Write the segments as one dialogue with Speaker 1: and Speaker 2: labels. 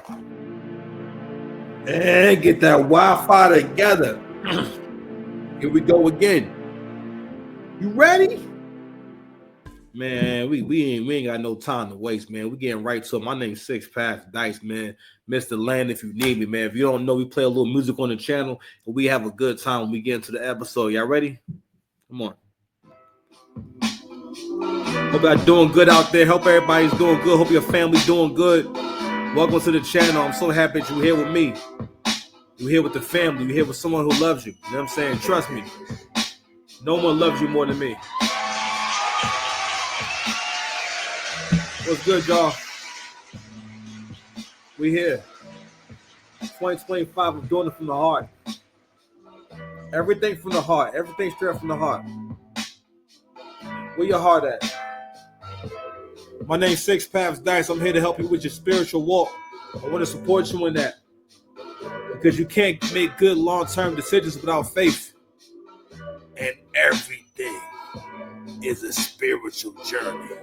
Speaker 1: And get that Wi-Fi together. Here we go again. You ready? Man, we ain't got no time to waste, man. We getting right to it. My name's Six Path Dice, man. Mr. Land, if you need me, man. If you don't know, we play a little music on the channel, and we have a good time when we get into the episode. Y'all ready? Come on. Hope y'all doing good out there. Hope everybody's doing good. Hope your family's doing good. Welcome to the channel. I'm so happy that you're here with me. You're here with the family. You're here with someone who loves you. You know what I'm saying? Trust me. No one loves you more than me. What's good, y'all? We here. 2025, I'm doing it from the heart. Everything from the heart. Everything straight from the heart. Where your heart at? My name's Six Paths Dice. I'm here to help you with your spiritual walk. I want to support you in that. Because you can't make good long-term decisions without faith. And everything is a spiritual journey.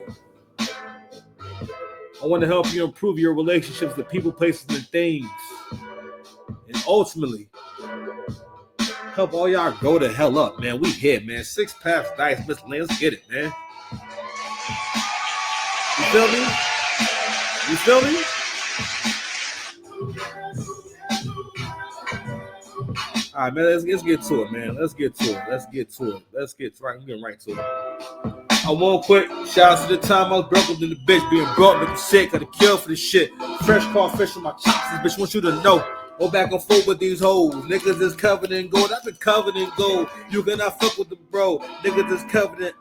Speaker 1: I want to help you improve your relationships with people, places, and things. And ultimately, help all y'all go to hell up, man. We here, man. Six Paths Dice, Miss Lane. Let's get it, man. You feel me? You feel me? All right, man. Let's get to it, man. Let's get to it. I'm getting right to it. I won't quit. Shout out to the time I was broke up in the bitch, being broke, making sick, got a kill for the shit. Fresh car, fish in my chops. This bitch wants you to know. Go back and forth with these hoes. Niggas is covered in gold. I've been covered in gold. You cannot fuck with the bro. Niggas is covered in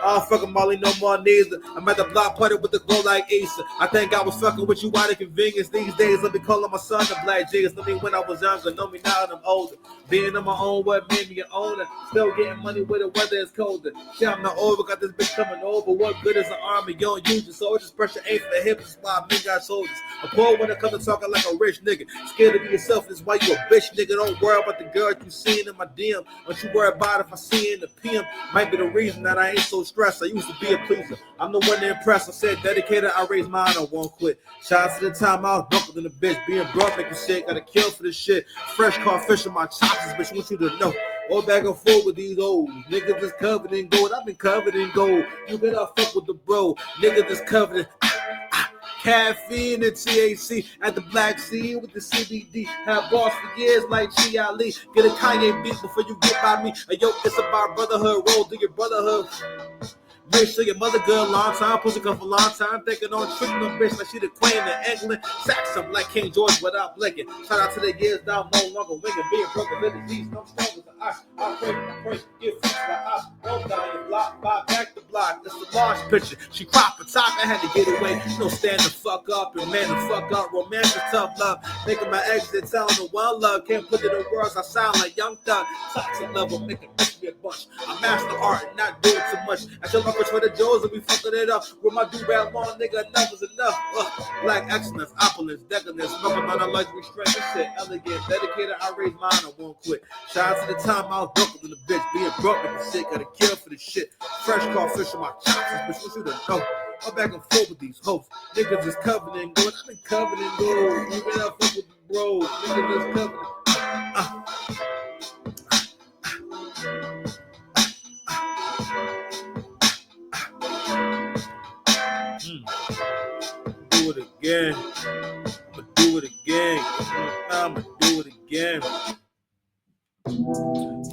Speaker 1: I don't fucking Molly no more neither. I'm at the block party with the glow like Easter. I think I was fucking with you out of convenience. These days, let me call on my son the Black J's. Know me when I was younger, know me now that I'm older. Being on my own, what made me an owner. Still getting money where the weather is colder. Shit, I'm not over, got this bitch coming over. What good is an army? You don't use it, so just pressure ain't for the hips. That's why men got shoulders. I'm poor when it comes to talking like a rich nigga. Scared to be yourself, is why you a bitch nigga. Don't worry about the girl you seeing in my DM. Don't you worry about if I see in the PM. Might be the reason that I ain't so stressed. I used to be a pleaser. I'm the one to impress. I said dedicated, I raised mine, I won't quit. Shout out to the time I was buckled in the bitch. Being broke, making shit, got a kill for this shit. Fresh car, fish in my chops, bitch, want you to know. Go back and forth with these old niggas is covered in gold. I've been covered in gold. You better fuck with the bro. Niggas is covered in caffeine and THC at the Black Sea with the CBD. Have boss for years like G. Ali. Get a Kanye beat before you get by me. Hey, yo, it's about brotherhood. Roll through your brotherhood. Make sure your mother good long time, pussy come for long time, thinking on tricking no bitch like she the queen of England. Sack something like King George without blinking. Shout out to the years down, no longer winging, being broken in the east, no strong with the ice. I pray, get fixed by ice. Roll down your block, buy back the block. It's the large picture. She crop a top, I had to get away. No stand the fuck up and man the fuck up. Romance is tough love. Making my exit, telling the one love. Can't put it in words, I sound like Young Thug. Toxic level, making me a bunch. I master art and not doing too much. I tell my bitch for the Joes and we fucking it up. With my do-rag long, nigga, enough is enough. Black excellence, opulence, decadence, smoking on a luxury strength. This shit elegant, dedicated, I raise mine, I won't quit. Shout out to the time I was broke in the bitch, being broke with the shit, got a kill for the shit. Fresh car, fish in my chops, bitch, want you to know. I'm back and forth with these hoes. Niggas is covered in gold, I've been covered in gold. You better fuck with the bro, niggas is covered in Do it again. I'ma do it again. I'ma do it again.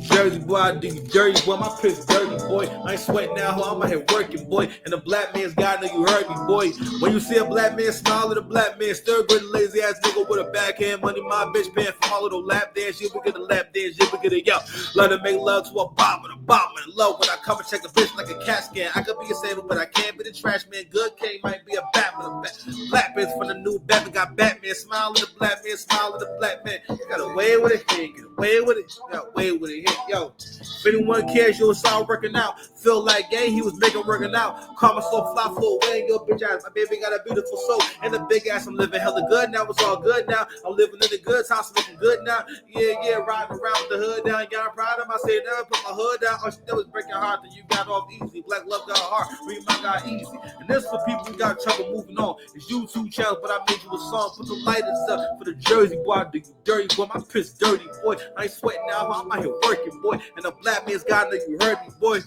Speaker 1: Jersey boy, I do you dirty boy. My piss dirty boy. I ain't sweating now, ho. I'm out here working boy. And the black man's God, know you heard me boy. When you see a black man smile at a black man, stir good lazy ass nigga with a backhand money. My bitch paying for all of the lap dance. You we get a lap dance. You we get a yo. Love to make love to a bomb and love when I come and check a bitch like a cat scan. I could be a saver, but I can't be the trash man. Good K might be a Batman. Black bitch from the new Batman got Batman. Smile at the black man, smile at the black man. You got away with it, here. Get away with it. Got away with it, here. yo. If anyone cares, you'll start working out. Feel like gay, he was making working out. Call myself fly flow, weighing your bitch ass. My baby got a beautiful soul and a big ass. I'm living hella good now, it's all good now. I'm living in the good house, looking good now. Yeah, riding around with the hood down. Yeah, I'm proud of myself. Never put my hood down. All she did was break your heart, then you got off easy. Black love got hard, read my got easy. And this for people who got trouble moving on. It's YouTube channel, but I made you a song. Put the lighters up for the Jersey boy. I do you dirty boy. My piss dirty boy. I ain't sweating now, I'm out here working boy. And the black man's got know you heard me boy.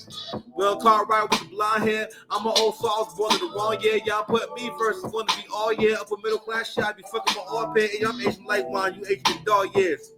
Speaker 1: Well, car ride with the blonde hair. I'm an old soul, I was born in the wrong year. Y'all put me first. I want to be all year. Upper middle class shit. I be fucking my all pay. And I'm Asian like wine. You Asian dog years.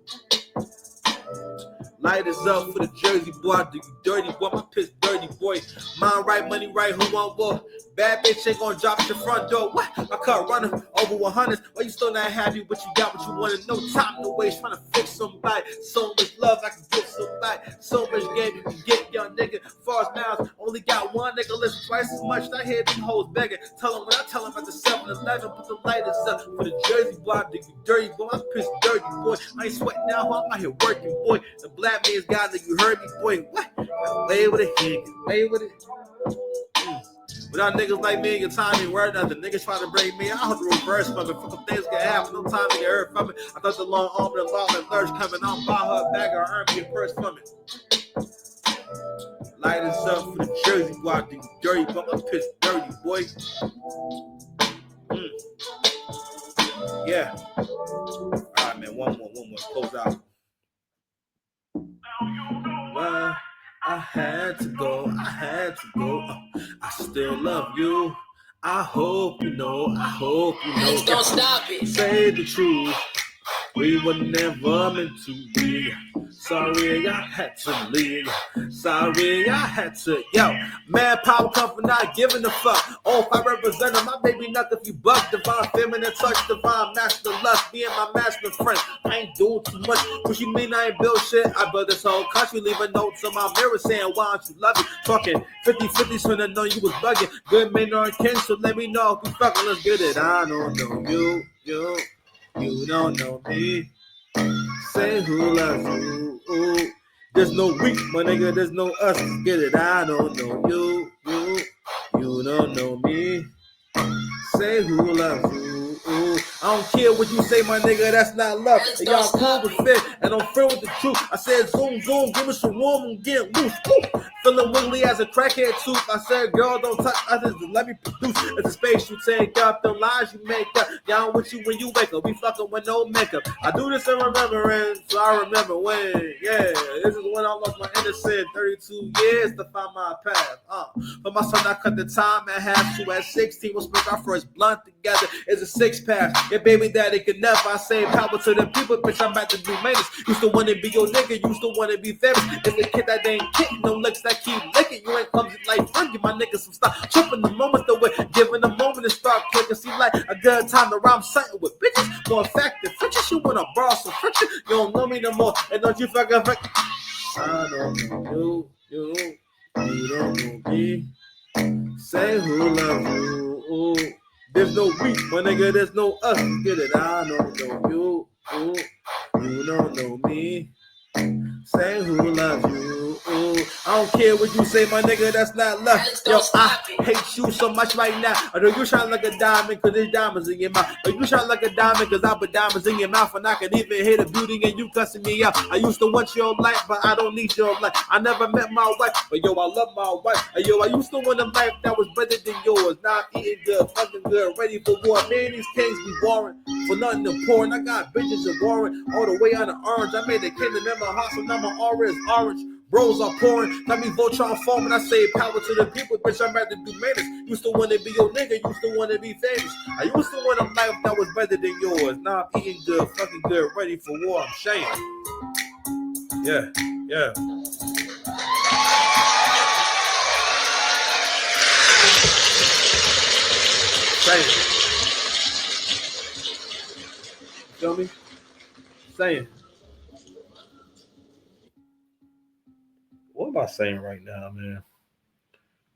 Speaker 1: Light is up for the Jersey boy. I do you dirty boy. My piss dirty boy. Mind right, money right. Who want war? Bad bitch ain't gonna drop at your front door. What? I cut running over 100. Why you still not happy, but you got what you wanted? No time to waste trying to fix somebody. So much love I can give somebody. So much game you can get, young nigga. Far as miles, only got one nigga listen twice as much. I hear these hoes begging. Tell them when I tell them at the 7-Eleven, put the lighters up for the Jersey boy. I dig you dirty boy. I piss dirty boy. I ain't sweating now, I'm out here working boy. The black man's got that you heard me boy. What? Play with it, here. Play with it. Without niggas like me, your time ain't worth nothing. Niggas try to bring me out the reverse from it. Fuck things can happen, no time to get hurt from it. I thought the long arm and the long and thirst coming. I'm buy her back or earn me a purse from it. Light us up for the Jersey boy. I do dirty, but my piss dirty, boy. Yeah. Alright, man. One more. Close out. I had to go. I still love you. I hope you know.
Speaker 2: Don't stop it.
Speaker 1: Say the truth. We were never meant to be. Sorry, I had to leave. Sorry, I had to. Yo, man, power come from not giving a fuck. Oh, if I represent them, my baby not if you buck. Divine feminine touch, divine master lust. Being my master friend. I ain't doing too much. What you mean I ain't built shit? I built this whole country. Leaving notes on my mirror saying, why don't you love it? Talking 50-50, so I know you was bugging. Good men are kin, so let me know if we fucking. Let's get it. I don't know you. You don't know me. Say who loves you. Ooh. There's no we, my nigga. There's no us. Get it? I don't know you. You don't know me. Say who loves you. Ooh. I don't care what you say, my nigga. That's not love. And y'all cool with fit, and I'm filled with the truth. I said zoom, give me some room and get loose. Ooh. Feeling wiggly as a crackhead tooth. I said, girl, don't touch others. Let me produce. It's a space you take up. The lies you make up. Y'all with you when you wake up. We fucking with no makeup. I do this in remembrance, so I remember when. Yeah, this is when I lost my innocence. 32 years to find my path. For my son, I cut the time at half. So at 16, we'll smoke our first blunt together. It's a 6-pack. Your baby daddy could never. I say power to the people, bitch. I'm about to do maintenance. Used to want to be your nigga. Used to want to be famous. It's the kid that ain't kicking no licks that keep licking. You ain't clumsy like friend. Give my niggas some stop tripping the moment the way. Giving the moment to start clicking. See like a good time to rhyme something with bitches. More effective. Friction, you wanna borrow some friction. You don't know me no more. And don't you fucking I don't know you don't know me. Say who loves you. Ooh. There's no we, my nigga, there's no us. Get it? I don't know you. You don't know me. Say who loves you. Ooh. I don't care what you say, my nigga, that's not love. Yo, I hate you so much right now. I know you shine like a diamond cause there's diamonds in your mouth. Or you shine like a diamond cause I put diamonds in your mouth. And I can even hear the beauty in you cussing me out. I used to want your life, but I don't need your life. I never met my wife, but yo, I love my wife. And yo, I used to want a life that was better than yours. Now I'm eating good, fucking good, ready for war. Man, these kings be warring for nothing to pour. And I got bitches of warring all the way on the orange. I made a kingdom in my heart, so now my aura is orange. Bros are pouring, let me Voltron form and I say power to the people, bitch, I'm about to do maintenance. Used to want to be your nigga, used to want to be famous. I used to want a life that was better than yours. Now I'm eating good, fucking good, ready for war, I'm shamed. Yeah. Saying. You feel me? Saying. What am I saying right now, man?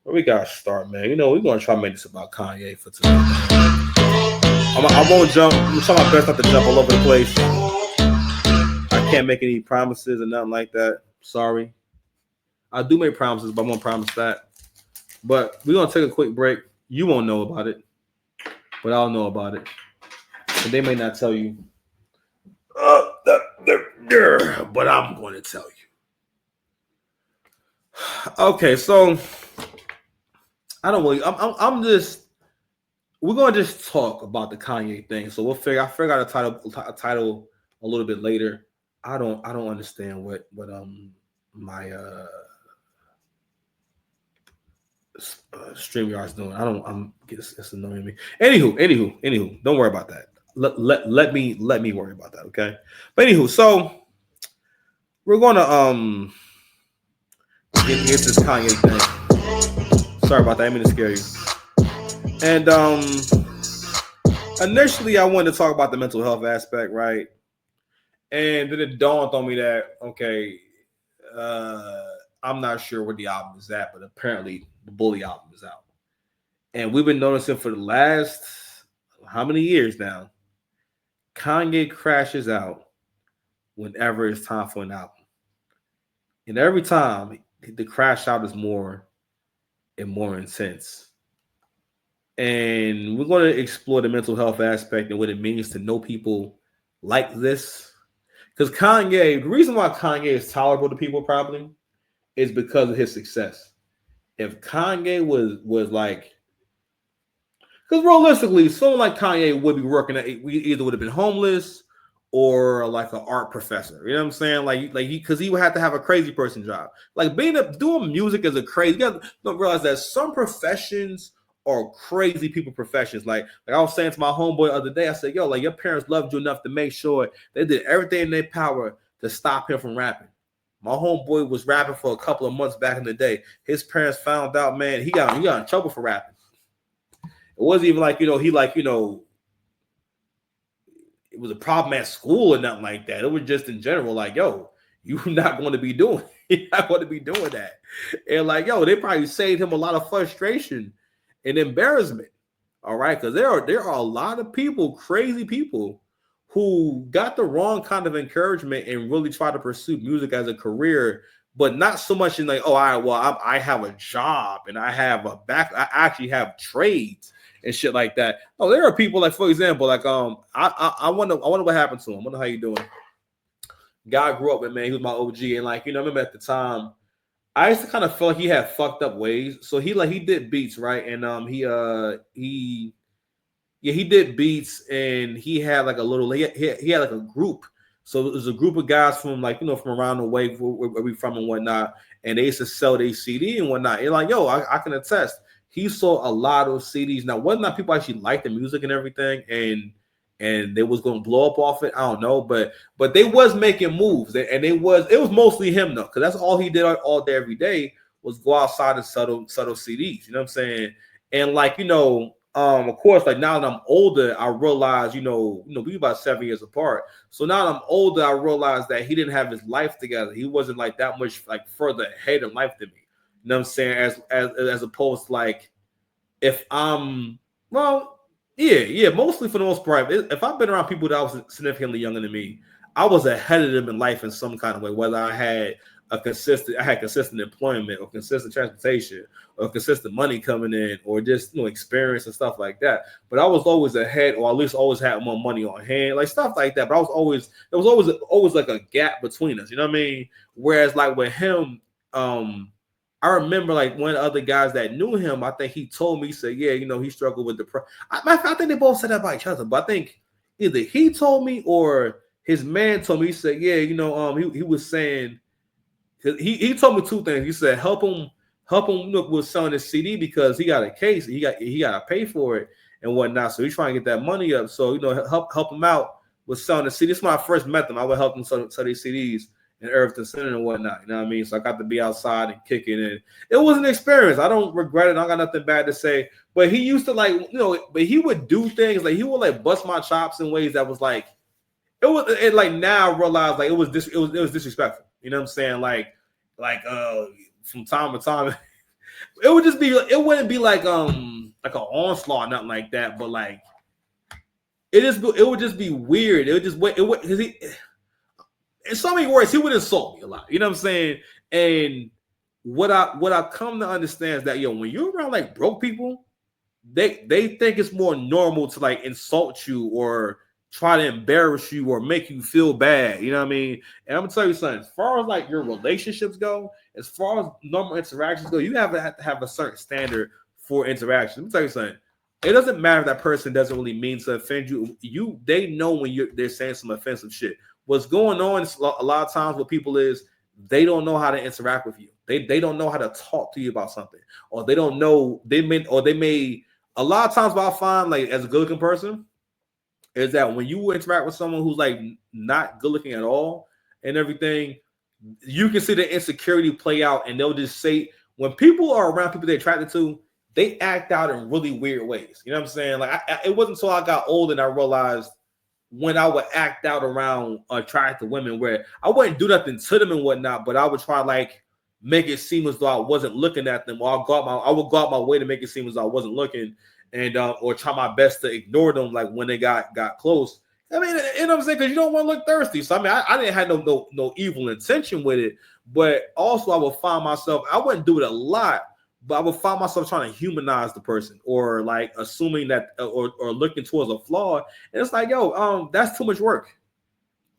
Speaker 1: Where we gotta start, man? You know, we're gonna try to make this about Kanye for today. I won't jump. I'm gonna try my best not to jump all over the place. I can't make any promises or nothing like that. Sorry. I do make promises, but I won't promise that. But we're gonna take a quick break. You won't know about it, but I'll know about it. And they may not tell you. But I'm going to tell you. Okay, so I don't really. I'm just. We're gonna just talk about the Kanye thing. So we'll figure. I figured out a title a little bit later. I don't understand what my StreamYard's doing. I'm it's annoying me. Anywho. Don't worry about that. Let me worry about that. Okay. But anywho, so we're gonna get this Kanye thing. Sorry about that. I didn't mean to scare you. And initially I wanted to talk about the mental health aspect, right? And then it dawned on me that I'm not sure where the album is at, but apparently the Bully album is out. And we've been noticing for the last how many years now, Kanye crashes out whenever it's time for an album. And every time the crash out is more and more intense. And we're going to explore the mental health aspect and what it means to know people like this. Because Kanye, the reason why Kanye is tolerable to people probably is because of his success. If Kanye was like, because realistically, someone like Kanye would be working at, we either would have been homeless or like an art professor. You know what I'm saying? Because he would have to have a crazy person job. Like doing music is a crazy. You don't realize that some professions are crazy people professions. Like I was saying to my homeboy the other day, I said, yo, like your parents loved you enough to make sure they did everything in their power to stop him from rapping. My homeboy was rapping for a couple of months back in the day. His parents found out, man, he got in trouble for rapping. It wasn't even like, it was a problem at school or nothing like that. It was just in general, like, yo, you're not going to be doing that. And like, yo, they probably saved him a lot of frustration and embarrassment. All right. Because there are a lot of people, crazy people, who got the wrong kind of encouragement and really try to pursue music as a career, but not so much in like, oh, I have a job and I have I actually have trades and shit like that. Oh, there are people like, for example, like I wonder what happened to him. I wonder how you doing. Guy I grew up with, man. He was my OG, and like, I remember at the time, I used to kind of feel like he had fucked up ways. So he did beats, right? And he did beats, and he had like a little, he had like a group. So it was a group of guys from like, from around the way where we from and whatnot. And they used to sell their CD and whatnot. And like, yo, I can attest, he sold a lot of CDs. Now, whether or not people actually liked the music and everything, and they was going to blow up off it, I don't know. But they was making moves, and it was mostly him though, because that's all he did all day, every day, was go outside and sell CDs. You know what I'm saying? And like, of course, like now that I'm older, I realize, we about 7 years apart. So now that I'm older, I realize that he didn't have his life together. He wasn't like that much like further ahead in life than me. You know what I'm saying? As opposed to like, if I'm, mostly for the most part, if I've been around people that was significantly younger than me, I was ahead of them in life in some kind of way, whether I had consistent employment or consistent transportation or consistent money coming in or just experience and stuff like that. But I was always ahead, or at least always had more money on hand, like stuff like that. But there was always like a gap between us, you know what I mean? Whereas like with him, I remember like one of the other guys that knew him, I think he told me, he said, yeah, he struggled with depression. I think they both said that about each other, but I think either he told me or his man told me, he said, yeah, he was saying, he told me two things. He said, help him with selling his CD because he got a case, he got to pay for it and whatnot. So he's trying to get that money up. So, help him out with selling the CD. This is when I first met them. I would help him sell these CDs in Irvington Center and whatnot. You know what I mean? So I got to be outside and kicking it. It was an experience. I don't regret it. I got nothing bad to say. But he used to but he would do things like he would like bust my chops in ways that was like, it like now I realize like it was disrespectful. You know what I'm saying? Like from time to time, it would just be, it wouldn't be like an onslaught or nothing like that, but like it would just be weird. It would just because in so many words, he would insult me a lot. You know what I'm saying? And what I come to understand is that when you're around like broke people, they think it's more normal to like insult you or try to embarrass you or make you feel bad. You know what I mean? And I'm gonna tell you something. As far as like your relationships go, as far as normal interactions go, you have to have a certain standard for interaction. Let me tell you something. It doesn't matter if that person doesn't really mean to offend you. They know when they're saying some offensive shit. What's going on a lot of times with people is they don't know how to interact with you. They don't know how to talk to you about something, or they don't know they may. A lot of times, what I find, like as a good-looking person, is that when you interact with someone who's like not good-looking at all and everything, you can see the insecurity play out, and they'll just say when people are around people they're attracted to, they act out in really weird ways. You know what I'm saying? Like it wasn't until I got old and I realized when I would act out around attractive women where I wouldn't do nothing to them and whatnot, but I would try like make it seem as though I wasn't looking at them, or I would go out my way to make it seem as though I wasn't looking, and or try my best to ignore them like when they got close. I mean, you know what I'm saying? Because you don't want to look thirsty. So I mean, I didn't have no evil intention with it, but also I would find myself, I wouldn't do it a lot, but I would find myself trying to humanize the person or like assuming that or looking towards a flaw. And it's like, that's too much work.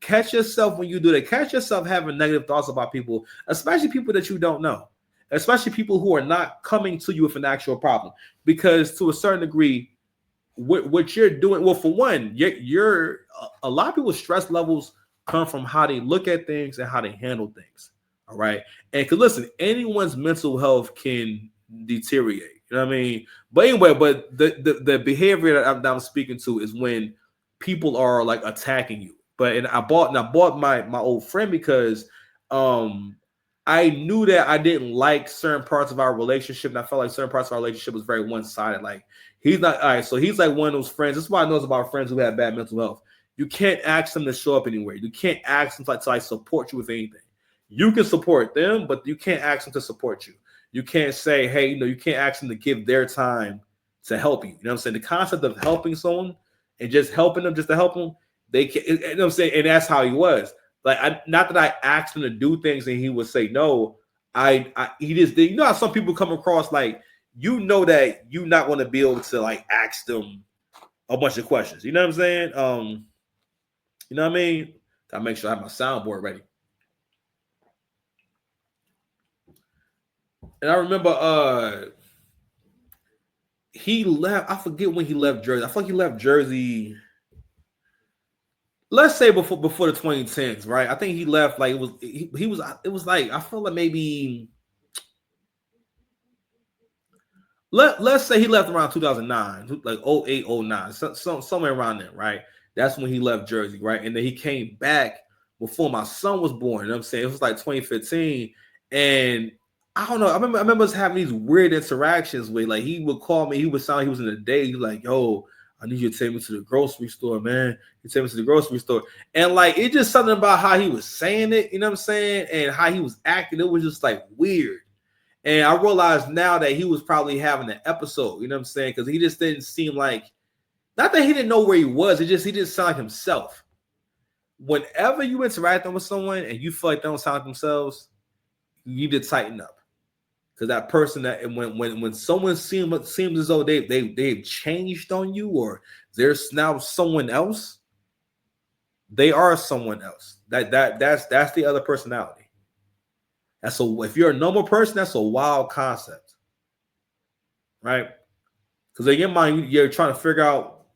Speaker 1: Catch yourself when you do that. Catch yourself having negative thoughts about people, especially people that you don't know, especially people who are not coming to you with an actual problem. Because to a certain degree, what you're doing, well, for one, you're a lot of people's stress levels come from how they look at things and how they handle things. All right. And because listen, anyone's mental health can deteriorate. You know what I mean? But anyway, but the behavior that I'm speaking to is when people are like attacking you. But I bought my old friend because I knew that I didn't like certain parts of our relationship, and I felt like certain parts of our relationship was very one-sided. Like he's not all right, so he's like one of those friends. This is why I know about friends who have bad mental health. You can't ask them to show up anywhere. You can't ask them to support you with anything. You can support them, but you can't ask them to support you. You can't say, hey, you can't ask them to give their time to help you. You know what I'm saying? The concept of helping someone and just helping them just to help them, they can, you know what I'm saying? And that's how he was. Like, not that I asked him to do things and he would say no. He just did. You know how some people come across like, that you're not going to be able to like ask them a bunch of questions. You know what I'm saying? You know what I mean? Gotta make sure I have my soundboard ready. And I remember he left. I forget when he left Jersey. I think he left Jersey. Let's say before the 2010s, right? I think he left like it was like I feel like maybe let's say he left around 2009, like 08, 09, somewhere around there, right? That's when he left Jersey, right? And then he came back before my son was born. You know what I'm saying? It was like 2015, and I don't know. I remember us having these weird interactions where like he would call me. He would sound like he was in a day. He was like, "Yo, I need you to take me to the grocery store, man. You take me to the grocery store." And like it's just something about how he was saying it, you know what I'm saying, and how he was acting. It was just like weird. And I realized now that he was probably having an episode, you know what I'm saying, because he just didn't seem like, not that he didn't know where he was. He didn't sound like himself. Whenever you interact with someone and you feel like they don't sound like themselves, you need to tighten up. Because that person that when someone seems as though they've changed on you or there's now someone else, they are someone else. That's the other personality. And so if you're a normal person, that's a wild concept, right? Because in your mind you're trying to figure out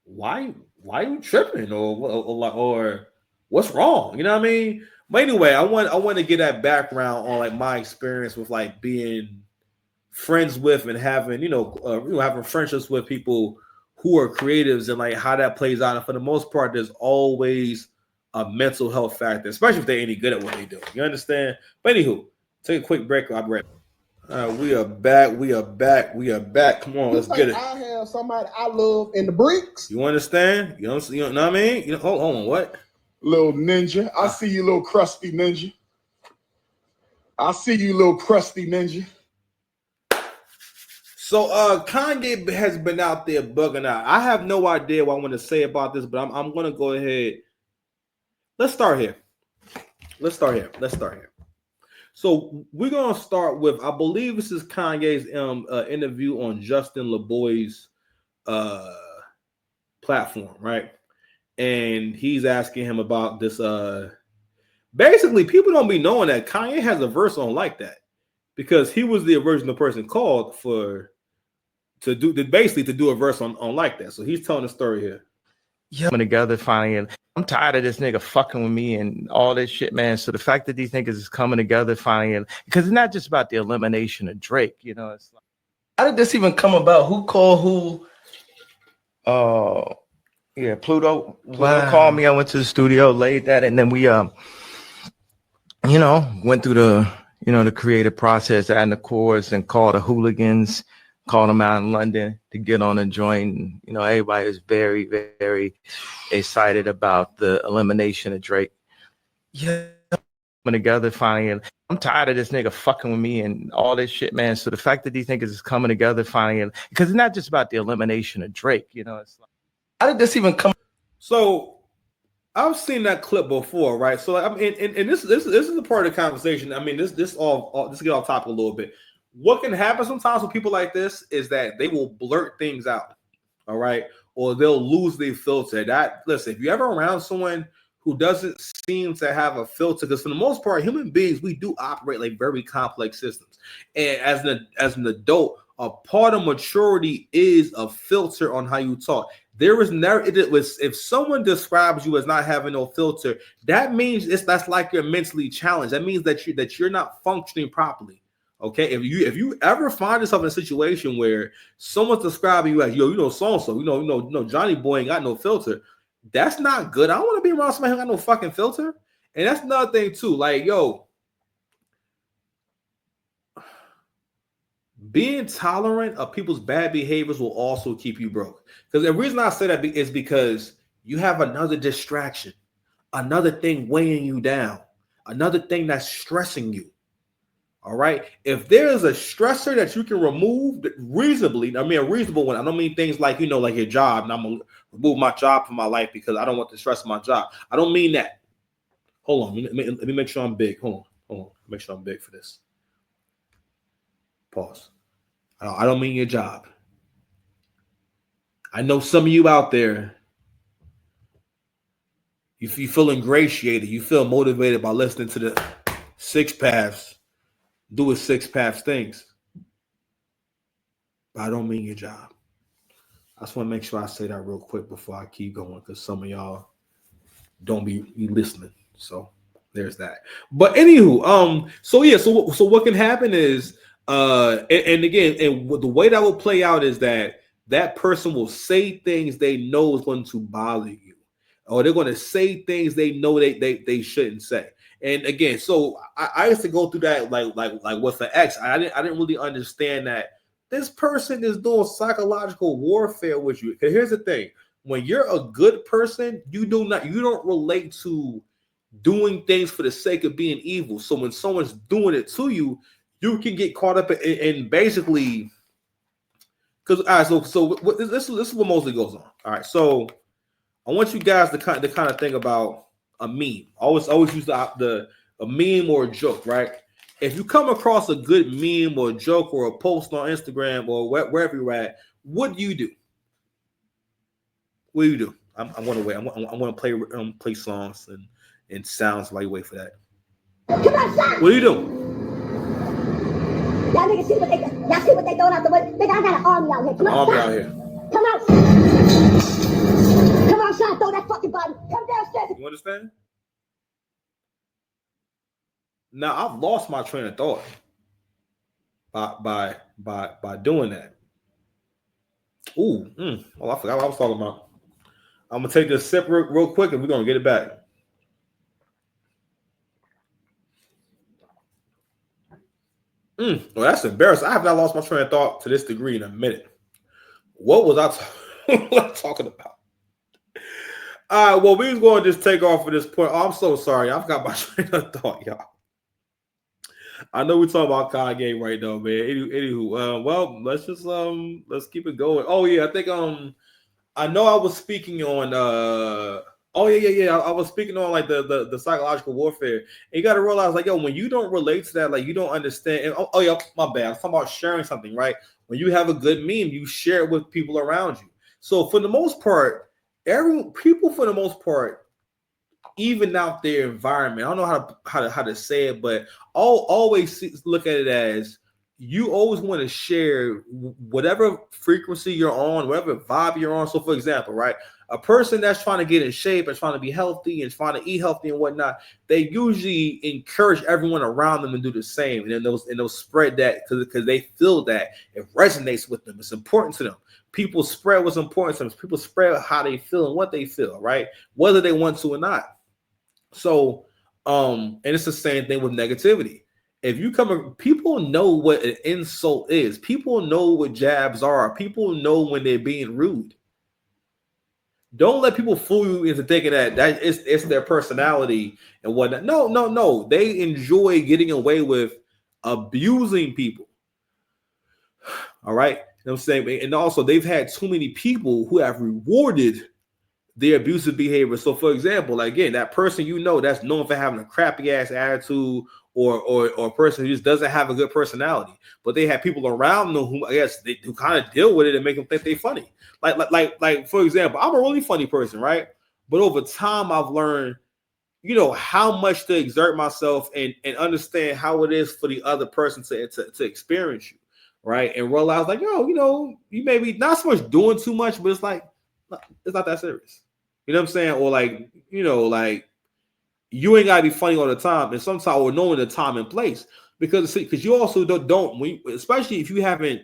Speaker 1: why you tripping or what's wrong. You know what I mean? But anyway, I want to get that background on like my experience with like being friends with and having having friendships with people who are creatives and like how that plays out. And for the most part, there's always a mental health factor, especially if they're any good at what they do. You understand? But anywho, take a quick break. I'll be right back. We are back. We are back. Come on, let's get it.
Speaker 3: I have somebody I love in the bricks.
Speaker 1: You understand? You know what I mean? Hold on, what?
Speaker 3: Little ninja. I see you, little crusty ninja. I see you, little crusty ninja.
Speaker 1: So Kanye has been out there bugging out. I have no idea what I want to say about this, but I'm going to go ahead. Let's start here. Let's start here. So we're gonna start with, I believe this is Kanye's interview on Justin LeBoy's uh platform, right? And he's asking him about this. Basically, people don't be knowing that Kanye has a verse on Like That because he was the original person called to do a verse on Like That. So he's telling the story here.
Speaker 4: Yeah, coming together finally, and I'm tired of this nigga fucking with me and all this shit, man. So the fact that these niggas is coming together finally, because it's not just about the elimination of Drake, you know. It's like, how did this even come about? Who called who? Yeah, Pluto called me. I went to the studio, laid that, and then we went through the creative process, adding the chorus, and called the hooligans, called them out in London to get on the joint. And, everybody was very, very excited about the elimination of Drake. Yeah, coming together finally. And I'm tired of this nigga fucking with me and all this shit, man. So the fact that these niggas is coming together finally, because it's not just about the elimination of Drake, It's like, how did this even come?
Speaker 1: So I've seen that clip before, right? So I mean, and this is a part of the conversation. I mean, this get off topic a little bit. What can happen sometimes with people like this is that they will blurt things out, all right, or they'll lose their filter. Listen, if you're ever around someone who doesn't seem to have a filter, because for the most part, human beings, we do operate like very complex systems, and as an adult, a part of maturity is a filter on how you talk. There is never if someone describes you as not having no filter, that means that's like you're mentally challenged. That means that you're not functioning properly. Okay, if you ever find yourself in a situation where someone's describing you as so and so, Johnny Boy ain't got no filter, that's not good. I don't want to be around somebody who got no fucking filter. And that's another thing too. Like, being tolerant of people's bad behaviors will also keep you broke. Because the reason I say that is because you have another distraction, another thing weighing you down, another thing that's stressing you. All right. If there is a stressor that you can remove reasonably, I mean a reasonable one. I don't mean things like like your job, and I'm gonna remove my job from my life because I don't want the stress of my job. I don't mean that. Hold on. Let me make sure I'm big. Hold on. Make sure I'm big for this. Pause. I don't mean your job. I know some of you out there, you feel ingratiated, you feel motivated by listening to the Six Paths, doing Six Paths things. But I don't mean your job. I just want to make sure I say that real quick before I keep going, because some of y'all don't be listening. So there's that. But anywho, so what can happen is, and again, and the way that will play out is that person will say things they know is going to bother you, or they're going to say things they know they shouldn't say. And again, so I used to go through that like with an ex. I didn't really understand that this person is doing psychological warfare with you. Because here's the thing: when you're a good person, you don't relate to doing things for the sake of being evil. So when someone's doing it to you, you can get caught up in basically. Because all right, so this is what mostly goes on. All right, so I want you guys to kind of think about a meme. Always use a meme or a joke, right? If you come across a good meme or a joke or a post on Instagram or wherever you're at, what do you do? What do you do? I'm going to wait. I'm going to play songs and sounds while you wait for that. What do you do?
Speaker 5: Y'all niggas see what they throwing out the way? Nigga, I got an army out here. Come on,
Speaker 1: out here.
Speaker 5: Come out. Come on, son, throw that fucking button. Come downstairs.
Speaker 1: You understand? Now I've lost my train of thought by doing that. Ooh, well, I forgot what I was talking about. I'm gonna take this sip real quick, and we're gonna get it back. Well, that's embarrassing. I have not lost my train of thought to this degree in a minute. What was I talking about? All right, well, we was going to just take off at this point. Oh, I'm so sorry. I've got my train of thought, y'all. I know we're talking about Kanye right now, man. Anywho, well, let's keep it going. Oh yeah, I think I know I was speaking on Oh yeah. I was speaking on like the psychological warfare. And you got to realize, like, yo, when you don't relate to that, like, you don't understand. And, oh yeah, my bad. I was talking about sharing something, right? When you have a good meme, you share it with people around you. So for the most part, people for the most part even out their environment. I don't know how to say it, but I'll always look at it as you always want to share whatever frequency you're on, whatever vibe you're on. So, for example, right, a person that's trying to get in shape and trying to be healthy and trying to eat healthy and whatnot, they usually encourage everyone around them to do the same, and then they'll spread that because they feel that it resonates with them. It's important to them. People spread what's important to them. People spread how they feel and what they feel, right, whether they want to or not. So, and it's the same thing with negativity. If you people know what an insult is. People know what jabs are. People know when they're being rude. Don't let people fool you into thinking that it's their personality and whatnot. No. They enjoy getting away with abusing people. All right. You know what I'm saying? And also, they've had too many people who have rewarded their abusive behavior. So, for example, like, again, that person that's known for having a crappy ass attitude, or a person who just doesn't have a good personality, but they have people around them who I guess who kind of deal with it and make them think they're funny. Like for example, I'm a really funny person, right? But over time, I've learned, how much to exert myself and understand how it is for the other person to experience you, right? And realize, like, you may be not so much doing too much, but it's like, it's not that serious. You know what I'm saying? Or like, like, you ain't gotta be funny all the time, and sometimes or knowing the time and place, because you also don't especially if you haven't.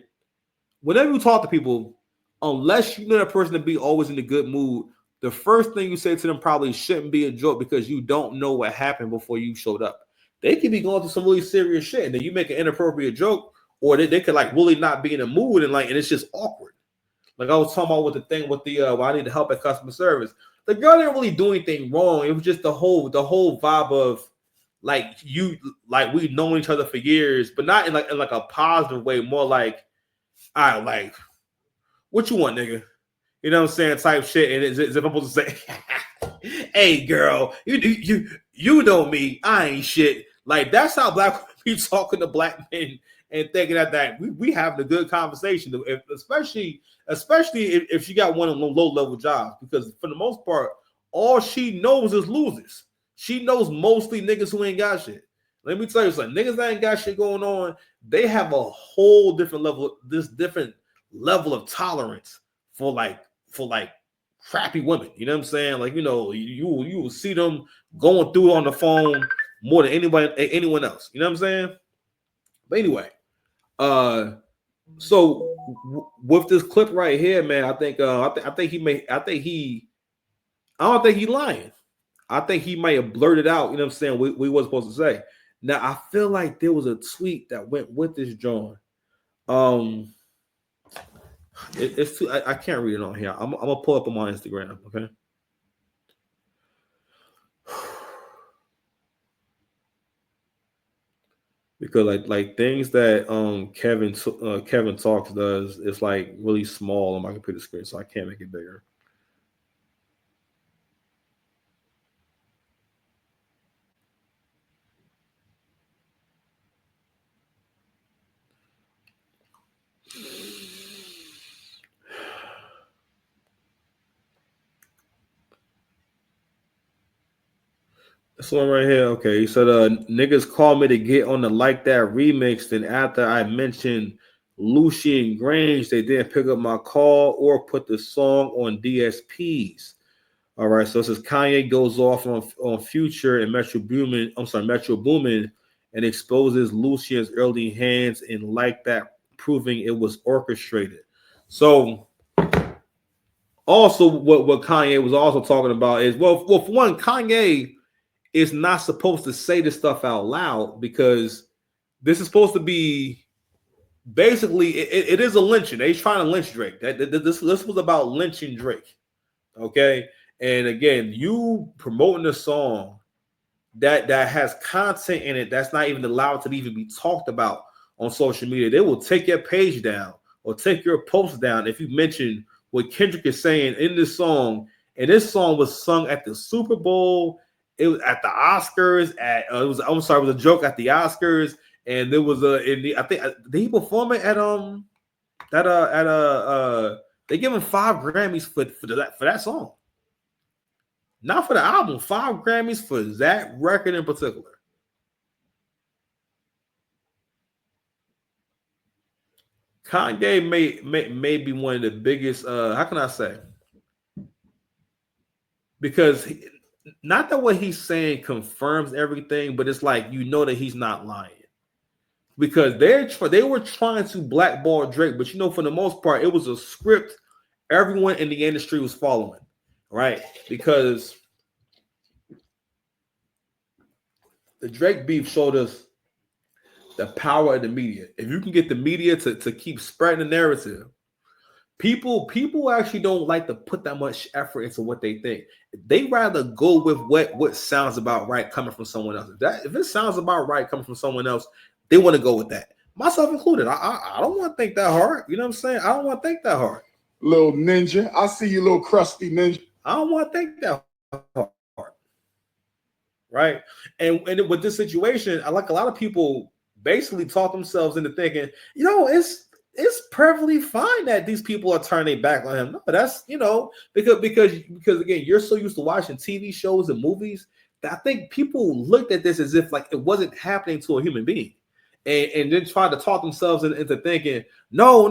Speaker 1: Whenever you talk to people, unless you know that person to be always in a good mood, the first thing you say to them probably shouldn't be a joke, because you don't know what happened before you showed up. They could be going through some really serious shit, and then you make an inappropriate joke, or they could like really not be in a mood, and it's just awkward. Like I was talking about with the thing with the I need help at customer service. The girl didn't really do anything wrong. It was just the whole vibe of like we've known each other for years, but not in like a positive way. More like, all right, like, what you want, nigga? You know what I'm saying? Type shit. And it's if I'm supposed to say, hey girl, you know me, I ain't shit. Like, that's how black people be talking to black men and thinking that we having a good conversation, especially if she got one of those low level jobs, because for the most part, all she knows is losers. She knows mostly niggas who ain't got shit. Let me tell you something. Niggas that ain't got shit going on, they have a whole different level of tolerance for crappy women. You know what I'm saying? Like, you will see them going through on the phone more than anyone else. You know what I'm saying? But anyway, so with this clip right here, man, I don't think he's lying. I think he might have blurted out, you know what I'm saying, we was supposed to say. Now, I feel like there was a tweet that went with this John. It's too, I can't read it on here. I'm gonna pull up on my Instagram, okay? Because like things that Kevin Talks does, it's like really small on my computer screen, so I can't make it bigger. This one right here, okay. He said, niggas called me to get on the Like That remix. Then after I mentioned Lucian Grange, they didn't pick up my call or put the song on DSPs. All right, so this is Kanye goes off on Future and Metro Boomin, and exposes Lucian's early hands in Like That, proving it was orchestrated. So also what Kanye was also talking about is, well, for one, Kanye is not supposed to say this stuff out loud, because this is supposed to be basically it is a lynching. They're trying to lynch Drake. This was about lynching Drake. Okay. And again, you promoting a song that has content in it that's not even allowed to even be talked about on social media. They will take your page down or take your post down if you mention what Kendrick is saying in this song And this song was sung at the Super Bowl. It was at the Oscars. It was a joke at the Oscars. And there was I think did he perform it at they give him 5 Grammys for that song. Not for the album, 5 Grammys for that record in particular. Kanye may be one of the biggest, how can I say? Because not that what he's saying confirms everything, but it's like you know that he's not lying. Because they were trying to blackball Drake, but for the most part, it was a script everyone in the industry was following, right? Because the Drake beef showed us the power of the media. If you can get the media to keep spreading the narrative, people actually don't like to put that much effort into what they think. They rather go with what sounds about right coming from someone else. If it sounds about right coming from someone else, they want to go with that. Myself included. I don't want to think that hard. You know what I'm saying? I don't want to think that hard.
Speaker 3: Little ninja. I see you, little crusty ninja.
Speaker 1: I don't want to think that hard. Right? And with this situation, I like a lot of people basically talk themselves into thinking, it's perfectly fine that these people are turning back on him. No, that's because again, you're so used to watching TV shows and movies that I think people looked at this as if like it wasn't happening to a human being, and then try to talk themselves into thinking, no,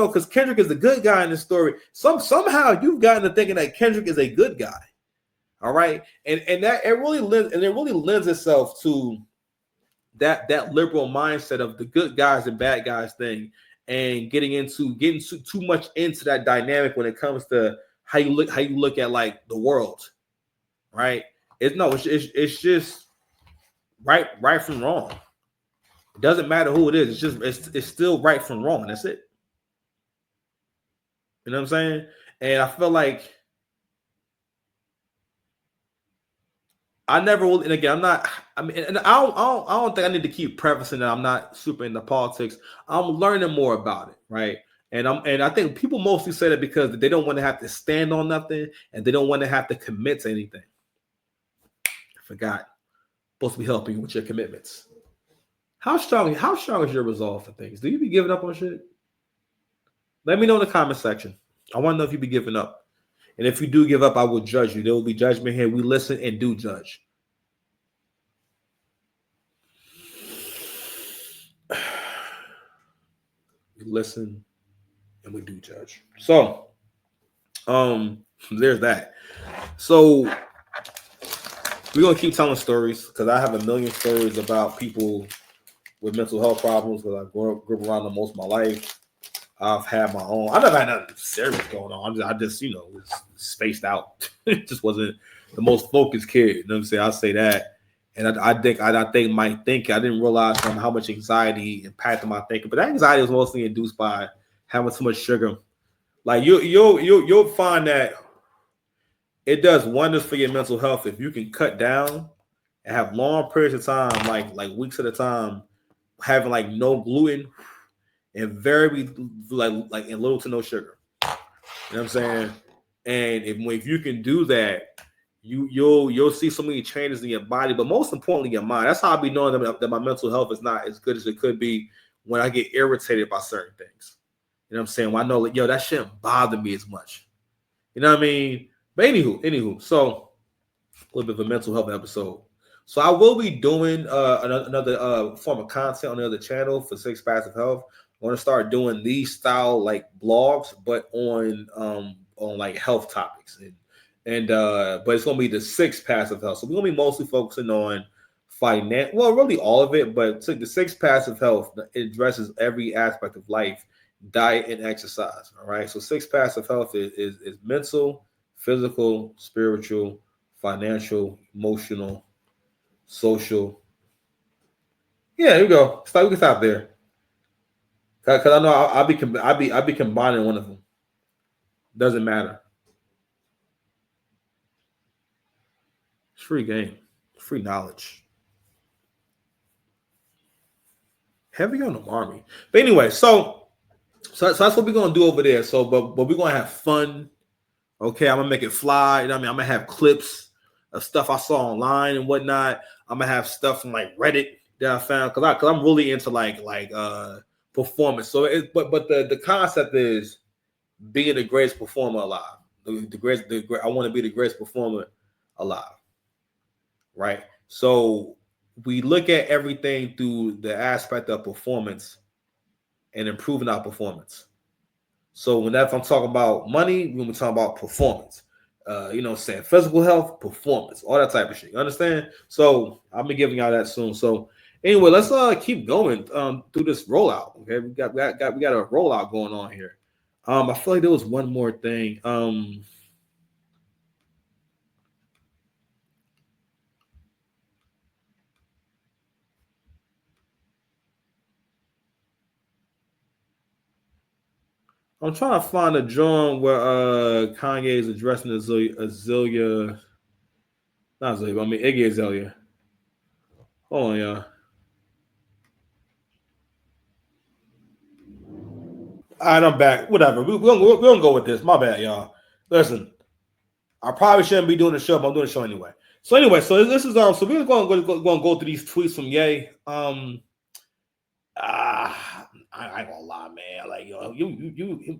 Speaker 1: because Kendrick is the good guy in this story. Somehow you've gotten to thinking that Kendrick is a good guy. All right, and that it really lends itself to that liberal mindset of the good guys and bad guys thing, and getting too much into that dynamic when it comes to how you look at like the world, right? It's just right from wrong. It doesn't matter who it is. It's still right from wrong. That's it. You know what I'm saying? And I feel like I never will, and again, I'm not. I mean, and I don't think I need to keep prefacing that I'm not super into politics. I'm learning more about it, right? And I think people mostly say that because they don't want to have to stand on nothing, and they don't want to have to commit to anything. I forgot. Supposed to be helping you with your commitments. How strong is your resolve for things? Do you be giving up on shit? Let me know in the comment section. I want to know if you be giving up. And if you do give up, I will judge you. There will be judgment here. We listen and do judge. We listen and we do judge. So, there's that. So we're gonna keep telling stories because I have a million stories about people with mental health problems because I grew up around them most of my life. I've had my own. I never had nothing serious going on. I just was spaced out. It just wasn't the most focused kid. You know what I'm saying? I'll say that. And I think my thinking, I didn't realize how much anxiety impacted my thinking. But that anxiety was mostly induced by having too much sugar. Like you'll find that it does wonders for your mental health if you can cut down and have long periods of time, like weeks at a time, having like no gluten. And very like and little to no sugar. You know what I'm saying? And if you can do that, you'll see so many changes in your body, but most importantly, your mind. That's how I be knowing that my mental health is not as good as it could be when I get irritated by certain things. You know what I'm saying? When I know that shouldn't bother me as much. You know what I mean? But anywho, so a little bit of a mental health episode. So I will be doing another form of content on the other channel for 6 Passive Health. I want to start doing these style like blogs, but on like health topics, but it's gonna be the 6 Passive Health. So we're gonna be mostly focusing on finance. Well, really all of it, but the 6 Passive Health, it addresses every aspect of life, diet and exercise. All right. So 6 Passive Health is mental, physical, spiritual, financial, emotional, social. Yeah, there we go. We can stop there. Because I know I'll be combining one of them. Doesn't matter. It's free game, free knowledge. Heavy on the army. But anyway, so that's what we're gonna do over there. So, but we're gonna have fun. Okay, I'm gonna make it fly. You know what I mean? I'm gonna have clips of stuff I saw online and whatnot. I'm gonna have stuff from like Reddit that I found because I'm really into like performance. So but the concept is being the greatest performer alive. I want to be the greatest performer alive. Right. So we look at everything through the aspect of performance and improving our performance. So if I'm talking about money, we're talking about performance. Saying physical health, performance, all that type of shit. You understand? So I'll be giving y'all that soon. So anyway, let's keep going through this rollout. Okay, we got a rollout going on here. I feel like there was one more thing. I'm trying to find a drawing where Kanye is addressing Azalea, not Azalea, I mean Iggy Azalea. Hold on, y'all. All right, I'm back. Whatever. We're gonna go with this. My bad, y'all. Listen, I probably shouldn't be doing the show, but I'm doing the show anyway. So this is so we're going to go through these tweets from Ye. I ain't gonna lie, man. Like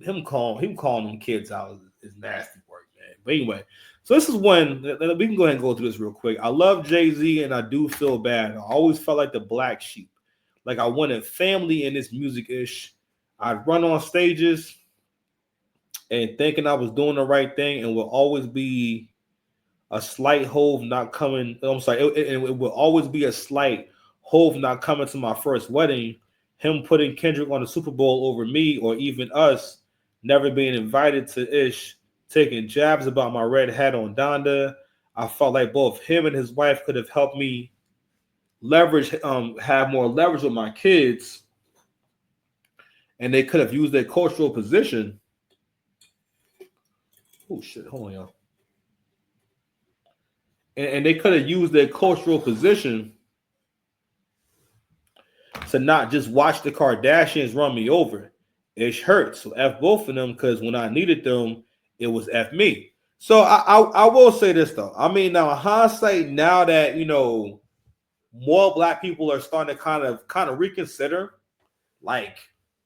Speaker 1: him calling them kids out is nasty work, man. But anyway, so this is one we can go ahead and go through this real quick. I love Jay-Z and I do feel bad. I always felt like the black sheep. Like I wanted family in this music ish. I'd run on stages and thinking I was doing the right thing and will always be a slight hove not coming. I'm sorry, it will always be a slight hove not coming to my first wedding. Him putting Kendrick on the Super Bowl over me or even us, never being invited to Ish, taking jabs about my red hat on Donda. I felt like both him and his wife could have helped me have more leverage with my kids, and they could have used their cultural position. Oh shit, hold on, y'all. And they could have used their cultural position to not just watch the Kardashians run me over. It hurts. So F both of them because when I needed them, it was F me. So I will say this though. I mean, now in hindsight, now that more black people are starting to kind of reconsider like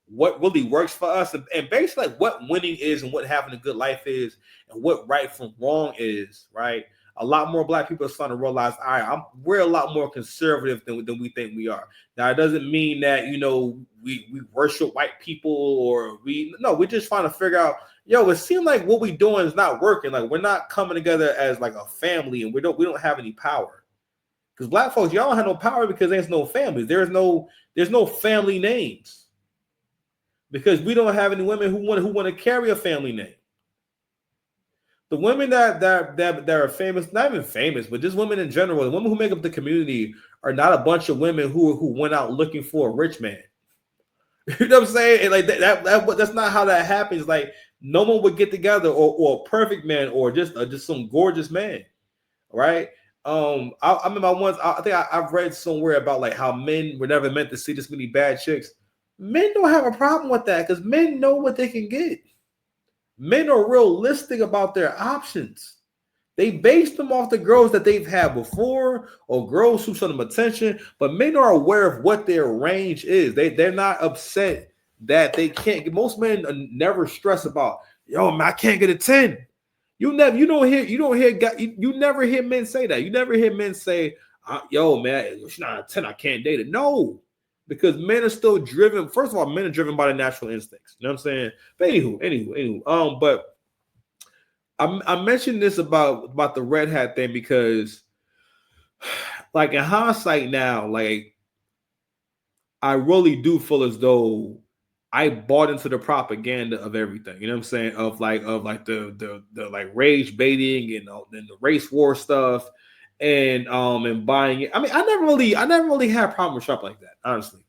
Speaker 1: what really works for us and basically like what winning is and what having a good life is and what right from wrong is, right? A lot more black people are starting to realize, all right, we're a lot more conservative than we think we are. Now, it doesn't mean that, we worship white people or we're just trying to figure out, it seems like what we're doing is not working. Like we're not coming together as like a family and we don't have any power. Because black folks, y'all don't have no power because there's no families. There's no family names. Because we don't have any women who want to carry a family name. The women that are famous, not even famous, but just women in general, the women who make up the community are not a bunch of women who went out looking for a rich man. You know what I'm saying? And like that's not how that happens. Like no one would get together or a perfect man or just some gorgeous man, right? I remember once I think I've read somewhere about like how men were never meant to see this many bad chicks. Men don't have a problem with that because men know what they can get. Men are realistic about their options. They base them off the girls that they've had before or girls who show them attention, but men are aware of what their range is. They're not upset that they can't get. Most men never stress about, man, I can't get a 10. You never hear men say that. You never hear men say, man, she's not a 10, I can't date it. No. Because men are still driven. First of all, men are driven by the natural instincts. You know what I'm saying? But anywho. But I mentioned this about the red hat thing because, like in hindsight now, like I really do feel as though I bought into the propaganda of everything. You know what I'm saying? Of the like rage baiting and the race war stuff and buying it. I mean, I never really had a problem with Trump like that, honestly.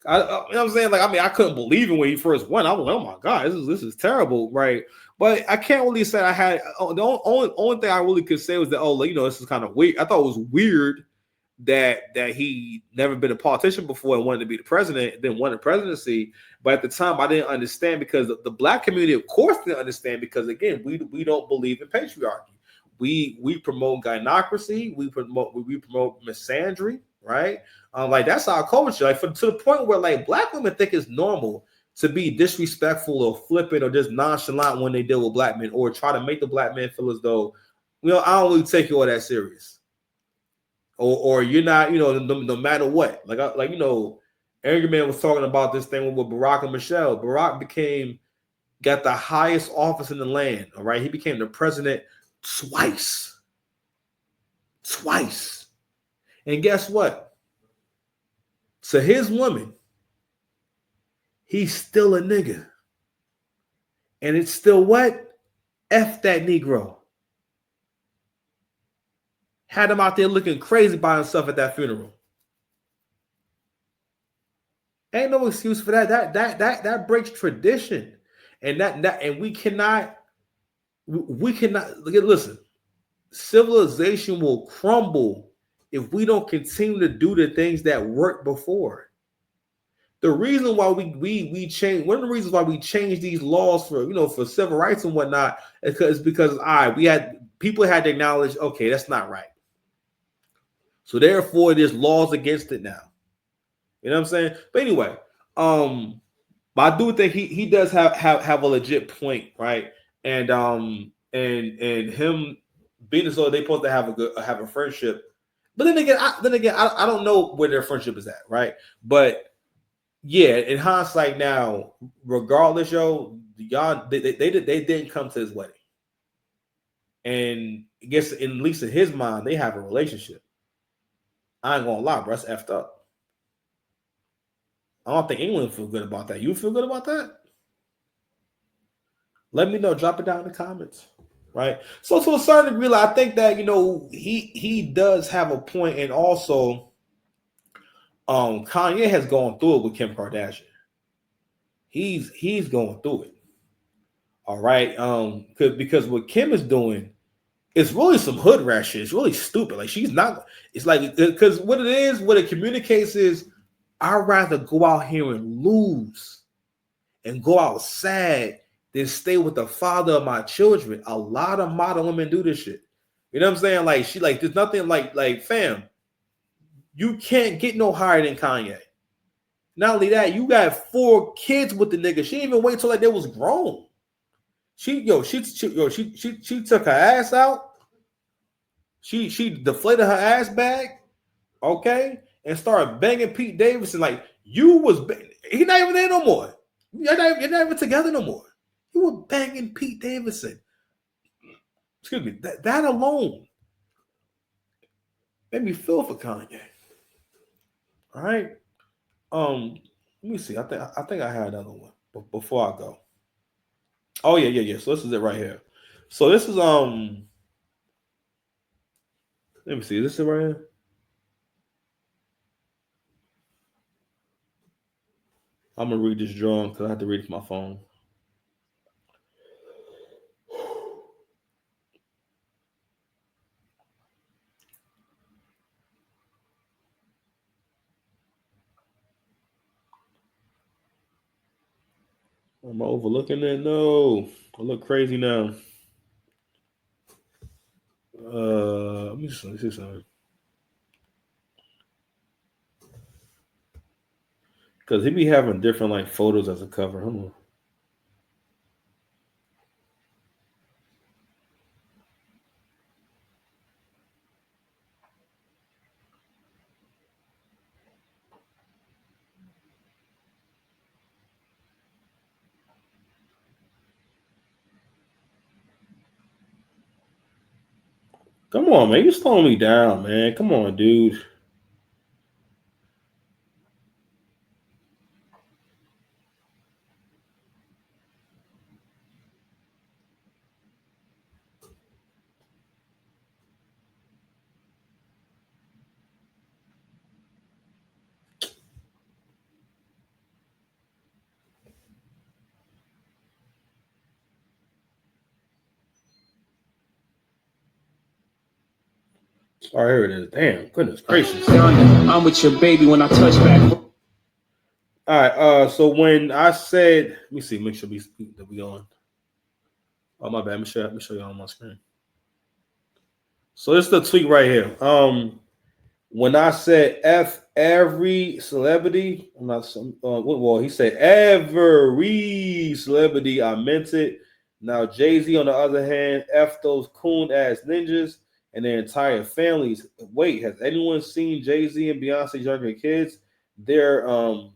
Speaker 1: You know what I'm saying? Like, I mean, I couldn't believe it when he first won. I was like, oh my God, this is terrible, right? But I can't really say I had the only thing I really could say was that, this is kind of weird. I thought it was weird that he never been a politician before and wanted to be the president, then won the presidency. But at the time, I didn't understand because the black community, of course, didn't understand because again, we don't believe in patriarchy. We promote gynocracy. We promote misandry, right? Like that's our culture. Like to the point where like black women think it's normal to be disrespectful or flippant or just nonchalant when they deal with black men or try to make the black man feel as though, I don't really take you all that serious. Or you're not, no matter what. Like Angry Man was talking about this thing with Barack and Michelle. Barack got the highest office in the land. All right. He became the president twice. And guess what? To his woman, he's still a nigga. And it's still what? F that Negro. Had him out there looking crazy by himself at that funeral. Ain't no excuse for that. That breaks tradition. And we cannot listen. Civilization will crumble if we don't continue to do the things that worked before. The reason why we change, one of the reasons why we change these laws for civil rights and whatnot is because people had to acknowledge, okay, that's not right. So therefore, there's laws against it now. You know what I'm saying? But anyway, but I do think he does have a legit point, right? And him being so they supposed to have a friendship. But then again, I don't know where their friendship is at, right? But yeah, in hindsight now, regardless, y'all, they didn't come to his wedding, and I guess at least in his mind, they have a relationship. I ain't gonna lie, bro, that's effed up. I don't think anyone feel good about that. You feel good about that? Let me know. Drop it down in the comments. Right. So to a certain degree, I think that he does have a point, and also, Kanye has gone through it with Kim Kardashian. He's going through it. All right. Because what Kim is doing, it's really some hood rat shit. It's really stupid. Like she's not. It's like because what it communicates is, I'd rather go out here and lose and go out sad than stay with the father of my children. A lot of modern women do this shit. You know what I'm saying? Like there's nothing like fam. You can't get no higher than Kanye. Not only that, you got 4 kids with the nigga. She didn't even wait till like they was grown. She took her ass out. She deflated her ass bag, okay, and started banging Pete Davidson. Like he not even there no more. You're not even together no more. You were banging Pete Davidson. Excuse me. That alone made me feel for Kanye. All right. Let me see. I think I had another one. But before I go. Oh yeah. So this is it right here. So this is let me see. This is right here. I'm gonna read this drawing because I have to read it from my phone. Am I overlooking it? No. I look crazy now. Let me see something. Because he be having different like photos as a cover. Hold on. Come on, man. You slowing me down, man. Come on, dude. Oh, here it is. Damn, goodness gracious.
Speaker 6: I'm with your baby when I touch back.
Speaker 1: All right. So when I said, let me see, make sure we on. Oh my bad. Let me show you on my screen. So this is the tweet right here. When I said F every celebrity, I'm not some. Well, he said every celebrity. I meant it. Now Jay-Z, on the other hand, F those coon ass ninjas and their entire families. Wait, has anyone seen Jay-Z and Beyonce's younger kids? They're art.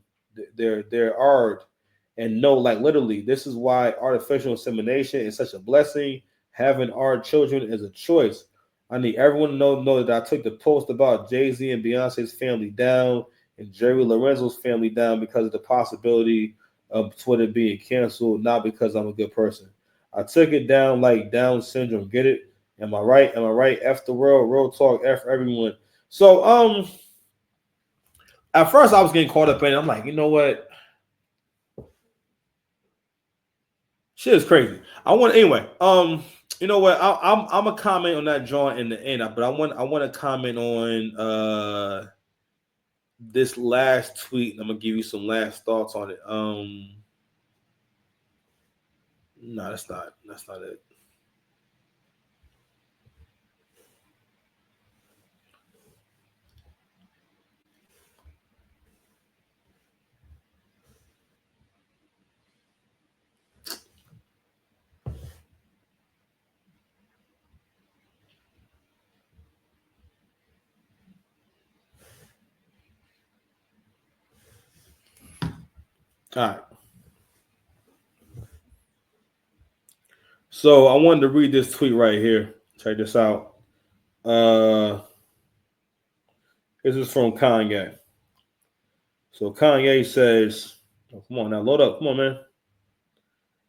Speaker 1: And no, like literally, this is why artificial insemination is such a blessing. Having our children is a choice. I need everyone to know that I took the post about Jay-Z and Beyonce's family down and Jerry Lorenzo's family down because of the possibility of Twitter being canceled, not because I'm a good person. I took it down like Down syndrome. Get it? Am I right? Am I right? F the world, real talk, F everyone. So at first I was getting caught up in it. I'm like, you know what? Shit is crazy. Anyway. You know what? I'm gonna comment on that joint in the end, but I want to comment on this last tweet. And I'm gonna give you some last thoughts on it. No, that's not it. All right. So I wanted to read this tweet right here. Check this out. This is from Kanye. So Kanye says, oh, come on now, load up. Come on, man.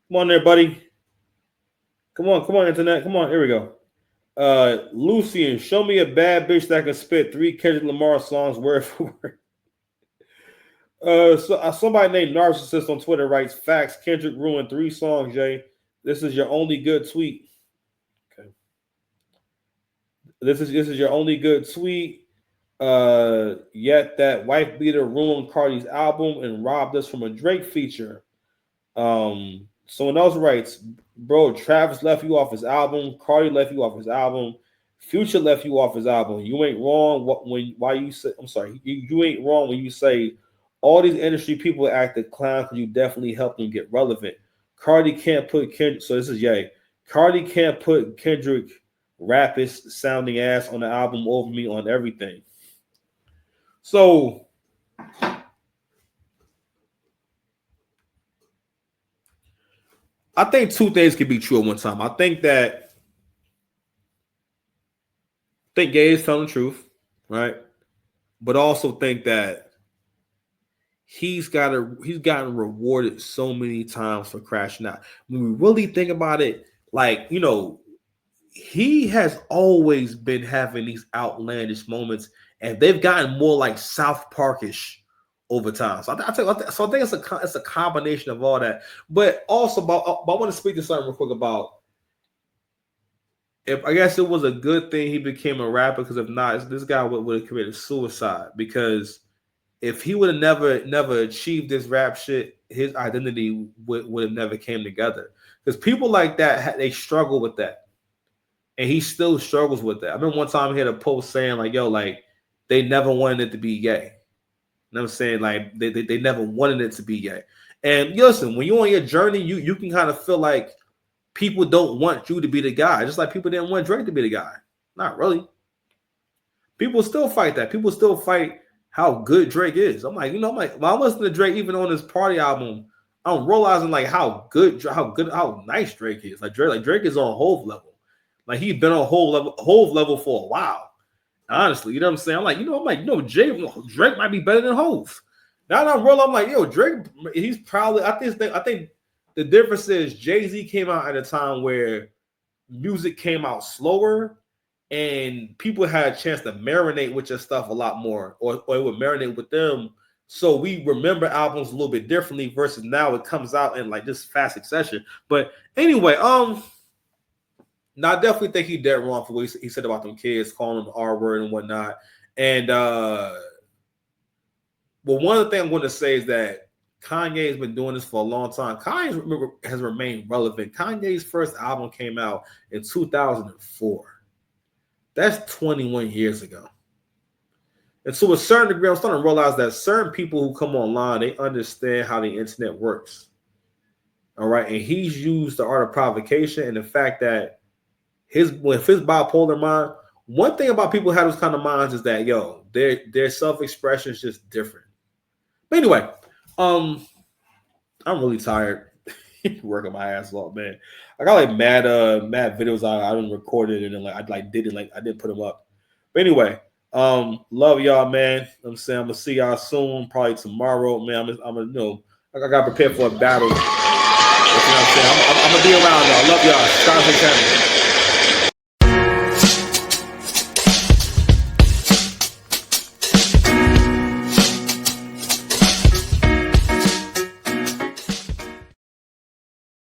Speaker 1: Come on there, buddy. Come on, internet. Come on, here we go. Lucian, show me a bad bitch that can spit 3 Kendrick Lamar songs word for word. Somebody named Narcissist on Twitter writes, facts, Kendrick ruined 3 songs, Jay. This is your only good tweet. Okay. This is your only good tweet. Yet that wife beater ruined Cardi's album and robbed us from a Drake feature. Someone else writes, bro, Travis left you off his album. Cardi left you off his album. Future left you off his album. You ain't wrong you ain't wrong when you say all these industry people acted clown because you definitely helped them get relevant. Cardi can't put Kendrick. So this is Ye. Cardi can't put Kendrick rapist sounding ass on the album over me on everything. So I think 2 things can be true at one time. I think Gay is telling the truth, right? But also think that he's gotten rewarded so many times for crashing out. When we really think about it, like, you know, he has always been having these outlandish moments, and they've gotten more like South Parkish over time. So I think it's a combination of all that. But also, but I want to speak to something real quick about if I guess it was a good thing he became a rapper, because if not, this guy would have committed suicide. Because if he would have never achieved this rap shit, his identity would have never came together. Because people like that, they struggle with that. And he still struggles with that. I remember one time he had a post saying like, yo, like they never wanted it to be gay. You know what I'm saying? Like they never wanted it to be gay. And listen, when you're on your journey, you can kind of feel like people don't want you to be the guy. Just like people didn't want Drake to be the guy. Not really. People still fight that. People still fight how good Drake is. I'm like, when I listen to Drake, even on his party album, I'm realizing like how nice Drake is. Like Drake is on Hove level. Like he's been on Hove level for a while. Honestly, you know what I'm saying? I'm like, Drake might be better than Hove. Now that I'm real, I'm like, yo, Drake, he's probably, I think the difference is Jay-Z came out at a time where music came out slower and people had a chance to marinate with your stuff a lot more, or it would marinate with them. So we remember albums a little bit differently versus now it comes out in like this fast succession. But anyway, Now, I definitely think he dead wrong for what he said about them kids, calling them the R word and whatnot. And well, one of the things I'm going to say is that Kanye has been doing this for a long time. Kanye has remained relevant. Kanye's first album came out in 2004. That's 21 years ago. And to a certain degree, I'm starting to realize that certain people who come online, they understand how the internet works. All right. And he's used the art of provocation and the fact that his bipolar mind, one thing about people who have those kind of minds is that, yo, their self-expression is just different. But anyway, I'm really tired. Working my ass off, man. I got like mad videos I didn't record it and then I didn't put them up. But anyway, love y'all, man. I'm saying I'm gonna see y'all soon, probably tomorrow, man. I'm gonna I got prepared for a battle. You know what I'm saying? I'm gonna be around, y'all. Love y'all. Shout out to the channel.